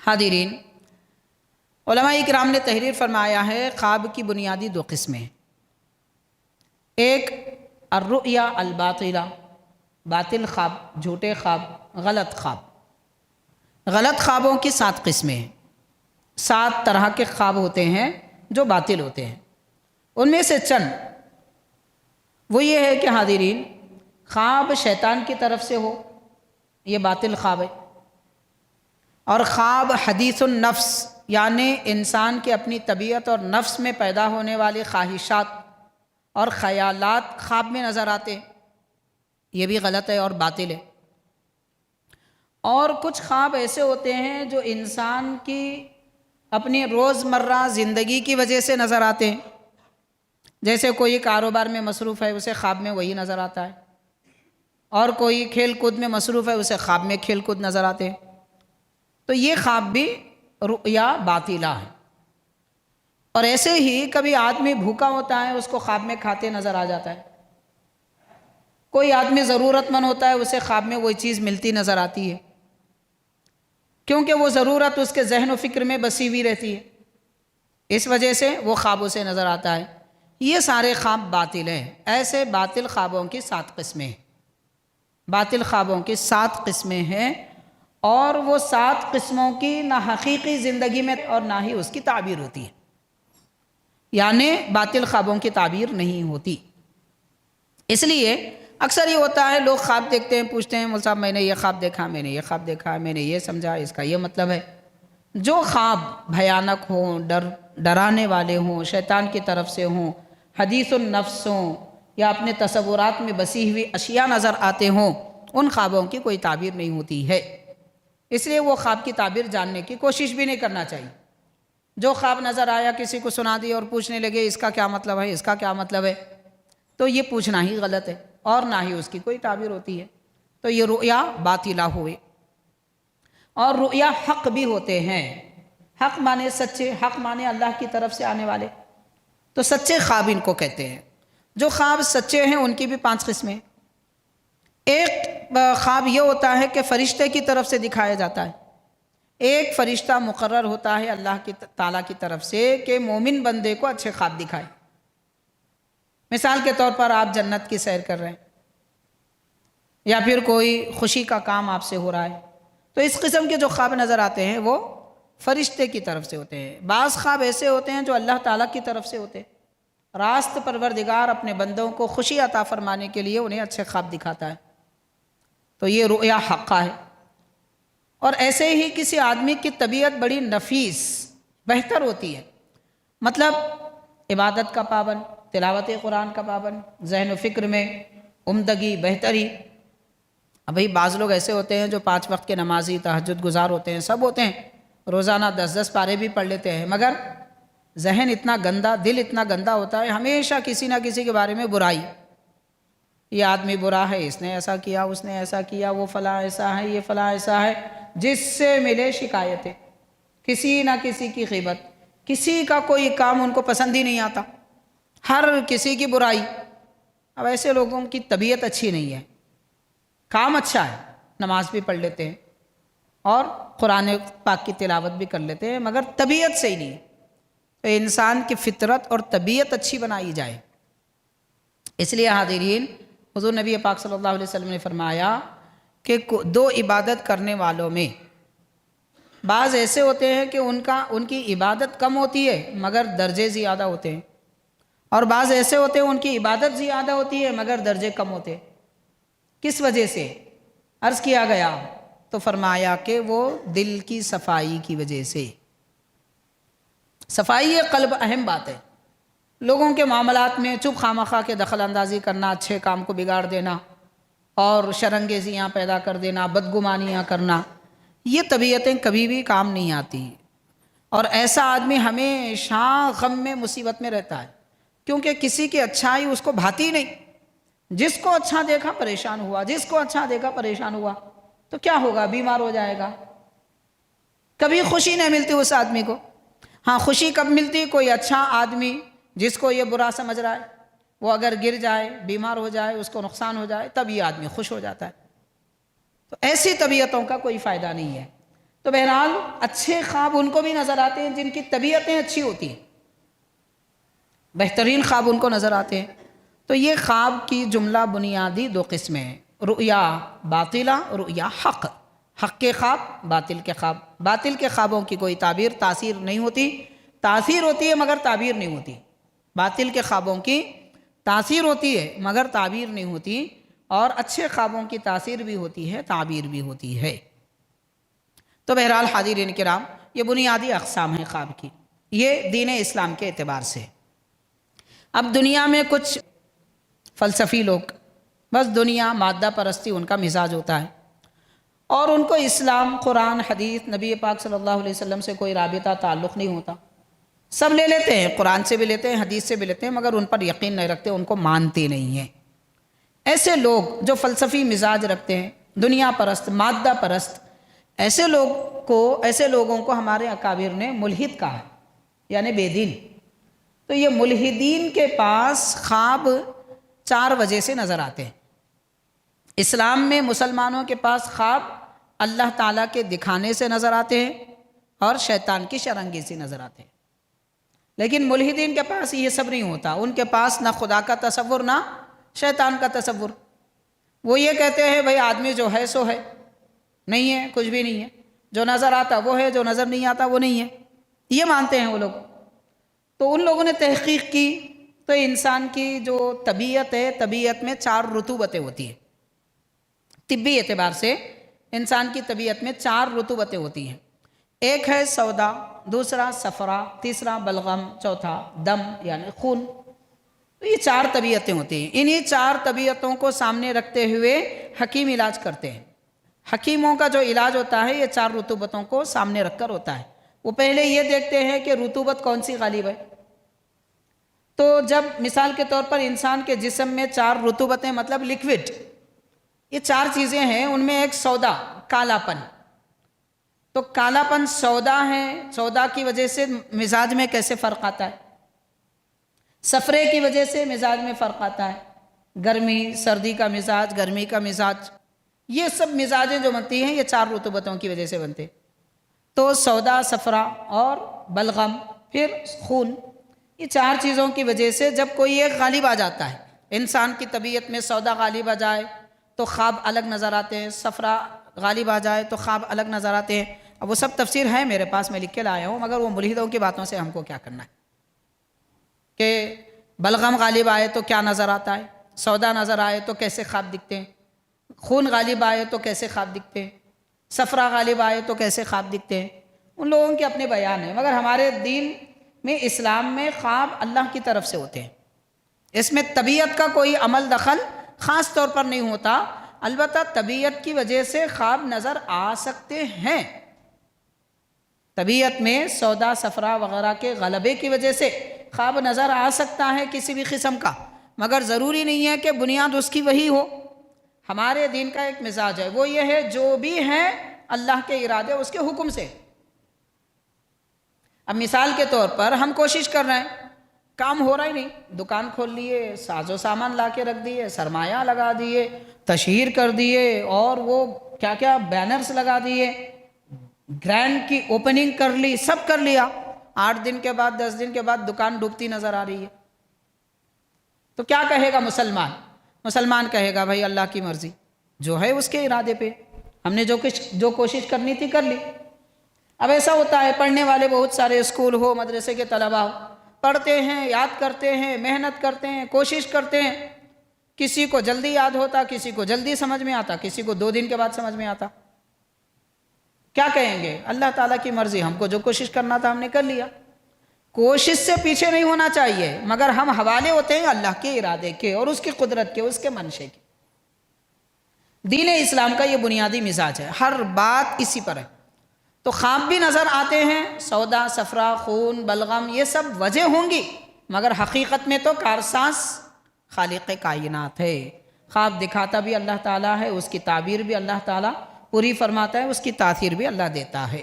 حاضرین، علماء کرام نے تحریر فرمایا ہے خواب کی بنیادی دو قسمیں، ایک الرؤیا الباطلہ، باطل خواب، جھوٹے خواب، غلط خواب۔ غلط خوابوں کی 7 قسمیں ہیں، 7 طرح کے خواب ہوتے ہیں جو باطل ہوتے ہیں۔ ان میں سے چند وہ یہ ہے کہ حاضرین، خواب شیطان کی طرف سے ہو، یہ باطل خواب ہے۔ اور خواب حدیث النفس، یعنی انسان کی اپنی طبیعت اور نفس میں پیدا ہونے والے خواہشات اور خیالات خواب میں نظر آتے ہیں، یہ بھی غلط ہے اور باطل ہے۔ اور کچھ خواب ایسے ہوتے ہیں جو انسان کی اپنی روزمرہ زندگی کی وجہ سے نظر آتے ہیں، جیسے کوئی کاروبار میں مصروف ہے، اسے خواب میں وہی نظر آتا ہے، اور کوئی کھیل کود میں مصروف ہے، اسے خواب میں کھیل کود نظر آتے ہیں۔ تو یہ خواب بھی رؤیا باطلہ ہے۔ اور ایسے ہی کبھی آدمی بھوکا ہوتا ہے، اس کو خواب میں کھاتے نظر آ جاتا ہے۔ کوئی آدمی ضرورت مند ہوتا ہے، اسے خواب میں وہی چیز ملتی نظر آتی ہے، کیونکہ وہ ضرورت اس کے ذہن و فکر میں بسی ہوئی رہتی ہے، اس وجہ سے وہ خوابوں سے نظر آتا ہے۔ یہ سارے خواب باطل ہیں۔ ایسے باطل خوابوں کی 7 قسمیں ہیں، باطل خوابوں کی 7 قسمیں ہیں، اور وہ 7 قسموں کی نہ حقیقی زندگی میں اور نہ ہی اس کی تعبیر ہوتی ہے، یعنی باطل خوابوں کی تعبیر نہیں ہوتی۔ اس لیے اکثر یہ ہوتا ہے، لوگ خواب دیکھتے ہیں، پوچھتے ہیں، مول صاحب میں نے یہ خواب دیکھا، میں نے یہ خواب دیکھا، میں نے یہ سمجھا، اس کا یہ مطلب ہے۔ جو خواب بھیانک ہوں، ڈرانے والے ہوں، شیطان کی طرف سے ہوں، حدیث النفس ہوں، یا اپنے تصورات میں بسی ہوئی اشیاء نظر آتے ہوں، ان خوابوں کی کوئی تعبیر نہیں ہوتی ہے۔ اس لیے وہ خواب کی تعبیر جاننے کی کوشش بھی نہیں کرنا چاہیے۔ جو خواب نظر آیا کسی کو سنا دی اور پوچھنے لگے اس کا کیا مطلب ہے، اس کا کیا مطلب ہے، تو یہ پوچھنا ہی غلط ہے، اور نہ ہی اس کی کوئی تعبیر ہوتی ہے۔ تو یہ رؤیا باطلہ ہوئے۔ اور رؤیا حق بھی ہوتے ہیں، حق مانے سچے، حق مانے اللہ کی طرف سے آنے والے، تو سچے خواب ان کو کہتے ہیں۔ جو خواب سچے ہیں ان کی بھی 5 قسمیں۔ ایک خواب یہ ہوتا ہے کہ فرشتے کی طرف سے دکھایا جاتا ہے، ایک فرشتہ مقرر ہوتا ہے اللہ کی تعالیٰ کی طرف سے کہ مومن بندے کو اچھے خواب دکھائے۔ مثال کے طور پر آپ جنت کی سیر کر رہے ہیں، یا پھر کوئی خوشی کا کام آپ سے ہو رہا ہے، تو اس قسم کے جو خواب نظر آتے ہیں وہ فرشتے کی طرف سے ہوتے ہیں۔ بعض خواب ایسے ہوتے ہیں جو اللہ تعالیٰ کی طرف سے ہوتے ہیں، راست پروردگار اپنے بندوں کو خوشی عطا فرمانے کے لیے انہیں اچھے خواب دکھاتا ہے، تو یہ رؤیا حقہ ہے۔ اور ایسے ہی کسی آدمی کی طبیعت بڑی نفیس بہتر ہوتی ہے، مطلب عبادت کا پابند، تلاوت قرآن کا پابند، ذہن و فکر میں عمدگی، بہتری۔ ابھی بعض لوگ ایسے ہوتے ہیں جو 5 وقت کے نمازی، تہجد گزار ہوتے ہیں، سب ہوتے ہیں، روزانہ 10 پارے بھی پڑھ لیتے ہیں، مگر ذہن اتنا گندا، دل اتنا گندا ہوتا ہے، ہمیشہ کسی نہ کسی کے بارے میں برائی، یہ آدمی برا ہے، اس نے ایسا کیا، اس نے ایسا کیا، وہ فلاں ایسا ہے، یہ فلاں ایسا ہے، جس سے ملے شکایتیں، کسی نہ کسی کی غیبت، کسی کا کوئی کام ان کو پسند ہی نہیں آتا، ہر کسی کی برائی۔ اب ایسے لوگوں کی طبیعت اچھی نہیں ہے، کام اچھا ہے، نماز بھی پڑھ لیتے ہیں اور قرآن پاک کی تلاوت بھی کر لیتے ہیں، مگر طبیعت صحیح نہیں ہے۔ تو انسان کی فطرت اور طبیعت اچھی بنائی جائے۔ اس لیے حاضرین، حضور نبی پاک صلی اللہ علیہ وسلم نے فرمایا کہ 2 عبادت کرنے والوں میں بعض ایسے ہوتے ہیں کہ ان کی عبادت کم ہوتی ہے مگر درجے زیادہ ہوتے ہیں، اور بعض ایسے ہوتے ہیں ان کی عبادت زیادہ ہوتی ہے مگر درجے کم ہوتے ہیں۔ کس وجہ سے؟ عرض کیا گیا تو فرمایا کہ وہ دل کی صفائی کی وجہ سے۔ صفائی قلب اہم بات ہے۔ لوگوں کے معاملات میں چپ خامخواہ کے دخل اندازی کرنا، اچھے کام کو بگاڑ دینا اور شرنگیزیاں پیدا کر دینا، بدگمانیاں کرنا، یہ طبیعتیں کبھی بھی کام نہیں آتی۔ اور ایسا آدمی ہمیشہ غم میں، مصیبت میں رہتا ہے، کیونکہ کسی کی اچھائی اس کو بھاتی نہیں۔ جس کو اچھا دیکھا پریشان ہوا، جس کو اچھا دیکھا پریشان ہوا، تو کیا ہوگا؟ بیمار ہو جائے گا۔ کبھی خوشی نہیں ملتی اس آدمی کو۔ ہاں، خوشی کب ملتی؟ کوئی اچھا آدمی جس کو یہ برا سمجھ رہا ہے، وہ اگر گر جائے، بیمار ہو جائے، اس کو نقصان ہو جائے، تب یہ آدمی خوش ہو جاتا ہے۔ تو ایسی طبیعتوں کا کوئی فائدہ نہیں ہے۔ تو بہرحال اچھے خواب ان کو بھی نظر آتے ہیں جن کی طبیعتیں اچھی ہوتی ہیں، بہترین خواب ان کو نظر آتے ہیں۔ تو یہ خواب کی جملہ بنیادی دو قسمیں ہیں، رؤیا باطلہ، رؤیا حق، حق کے خواب، باطل کے خواب۔ باطل کے خوابوں کی کوئی تعبیر تاثیر نہیں ہوتی، تاثیر ہوتی ہے مگر تعبیر نہیں ہوتی۔ باطل کے خوابوں کی تاثیر ہوتی ہے مگر تعبیر نہیں ہوتی، اور اچھے خوابوں کی تاثیر بھی ہوتی ہے، تعبیر بھی ہوتی ہے۔ تو بہرحال حاضرین کرام، یہ بنیادی اقسام ہیں خواب کی، یہ دین اسلام کے اعتبار سے۔ اب دنیا میں کچھ فلسفی لوگ، بس دنیا مادہ پرستی ان کا مزاج ہوتا ہے، اور ان کو اسلام، قرآن، حدیث، نبی پاک صلی اللہ علیہ وسلم سے کوئی رابطہ تعلق نہیں ہوتا۔ سب لے لیتے ہیں، قرآن سے بھی لیتے ہیں، حدیث سے بھی لیتے ہیں، مگر ان پر یقین نہیں رکھتے، ان کو مانتے نہیں ہیں۔ ایسے لوگ جو فلسفی مزاج رکھتے ہیں، دنیا پرست، مادہ پرست، ایسے لوگوں کو ہمارے اکابر نے ملحد کہا ہے، یعنی بے دین۔ تو یہ ملحدین کے پاس خواب 4 وجہ سے نظر آتے ہیں۔ اسلام میں مسلمانوں کے پاس خواب اللہ تعالیٰ کے دکھانے سے نظر آتے ہیں اور شیطان کی شرانگیزی نظر آتے ہیں، لیکن ملحدین کے پاس یہ سب نہیں ہوتا۔ ان کے پاس نہ خدا کا تصور نہ شیطان کا تصور۔ وہ یہ کہتے ہیں بھئی آدمی جو ہے سو ہے، نہیں ہے، کچھ بھی نہیں ہے، جو نظر آتا وہ ہے، جو نظر نہیں آتا وہ نہیں ہے، یہ مانتے ہیں وہ لوگ۔ تو ان لوگوں نے تحقیق کی تو انسان کی جو طبیعت ہے، طبیعت میں 4 رطوبتیں ہوتی ہیں۔ طبی اعتبار سے انسان کی طبیعت میں 4 رطوبتیں ہوتی ہیں۔ ایک ہے سودا، دوسرا صفرا، تیسرا بلغم، چوتھا دم یعنی خون۔ تو یہ 4 طبیعتیں ہوتی ہیں۔ انہی 4 طبیعتوں کو سامنے رکھتے ہوئے حکیم علاج کرتے ہیں۔ حکیموں کا جو علاج ہوتا ہے یہ 4 رطوبتوں کو سامنے رکھ کر ہوتا ہے۔ وہ پہلے یہ دیکھتے ہیں کہ رطوبت کون سی غالب ہے۔ تو جب مثال کے طور پر انسان کے جسم میں 4 رطوبتیں مطلب لکوڈ، یہ 4 چیزیں ہیں، ان میں ایک سودا، کالا پن۔ تو کالا پن سودا ہے، سودا کی وجہ سے مزاج میں کیسے فرق آتا ہے؟ صفرے کی وجہ سے مزاج میں فرق آتا ہے، گرمی سردی کا مزاج، گرمی کا مزاج، یہ سب مزاجیں جو بنتی ہیں یہ 4 رطوبتوں کی وجہ سے بنتے۔ تو سودا، صفرا اور بلغم، پھر خون، یہ 4 چیزوں کی وجہ سے جب کوئی ایک غالب آ جاتا ہے، انسان کی طبیعت میں سودا غالب آ جائے تو خواب الگ نظر آتے ہیں، صفرا غالب آ جائے تو خواب الگ نظر آتے ہیں۔ اب وہ سب تفسیر ہے میرے پاس، میں لکھ کے لایا ہوں، مگر وہ ملحدوں کی باتوں سے ہم کو کیا کرنا ہے کہ بلغم غالب آئے تو کیا نظر آتا ہے، سودا نظر آئے تو کیسے خواب دکھتے ہیں، خون غالب آئے تو کیسے خواب دکھتے ہیں، صفرا غالب آئے تو کیسے خواب دکھتے ہیں۔ ان لوگوں کے اپنے بیان ہیں، مگر ہمارے دین میں، اسلام میں خواب اللہ کی طرف سے ہوتے ہیں۔ اس میں طبیعت کا کوئی عمل دخل خاص طور پر نہیں ہوتا، البتہ طبیعت کی وجہ سے خواب نظر آ سکتے ہیں۔ طبیعت میں سودا، صفرا وغیرہ کے غلبے کی وجہ سے خواب نظر آ سکتا ہے کسی بھی قسم کا، مگر ضروری نہیں ہے کہ بنیاد اس کی وہی ہو۔ ہمارے دین کا ایک مزاج ہے، وہ یہ ہے جو بھی ہے اللہ کے ارادے، اس کے حکم سے۔ اب مثال کے طور پر ہم کوشش کر رہے ہیں، کام ہو رہا ہی نہیں، دکان کھول لیے، ساز و سامان لا کے رکھ دیے، سرمایہ لگا دیے، تشہیر کر دیے، اور وہ کیا کیا بینرز لگا دیے، گرینڈ کی اوپننگ کر لی، سب کر لیا، 8 دن کے بعد 10 دن کے بعد دکان ڈوبتی نظر آ رہی ہے۔ تو کیا کہے گا مسلمان؟ مسلمان کہے گا بھائی اللہ کی مرضی، جو ہے اس کے ارادے پہ، ہم نے جو کوشش کرنی تھی کر لی۔ اب ایسا ہوتا ہے، پڑھنے والے بہت سارے، اسکول ہو، مدرسے کے طلباء ہو، پڑھتے ہیں، یاد کرتے ہیں، محنت کرتے ہیں، کوشش کرتے ہیں، کسی کو جلدی یاد ہوتا، کسی کو جلدی سمجھ میں آتا، کسی کو 2 دن کے بعد سمجھ میں آتا۔ کیا کہیں گے؟ اللہ تعالیٰ کی مرضی، ہم کو جو کوشش کرنا تھا ہم نے کر لیا۔ کوشش سے پیچھے نہیں ہونا چاہیے، مگر ہم حوالے ہوتے ہیں اللہ کے ارادے کے اور اس کی قدرت کے، اس کے منشے کے۔ دین اسلام کا یہ بنیادی مزاج ہے، ہر بات اسی پر ہے۔ تو خواب بھی نظر آتے ہیں، سودا، صفرا، خون، بلغم، یہ سب وجہ ہوں گی، مگر حقیقت میں تو کارساز خالق کائنات ہے۔ خواب دکھاتا بھی اللہ تعالیٰ ہے، اس کی تعبیر بھی اللہ تعالیٰ پوری فرماتا ہے، اس کی تاثیر بھی اللہ دیتا ہے۔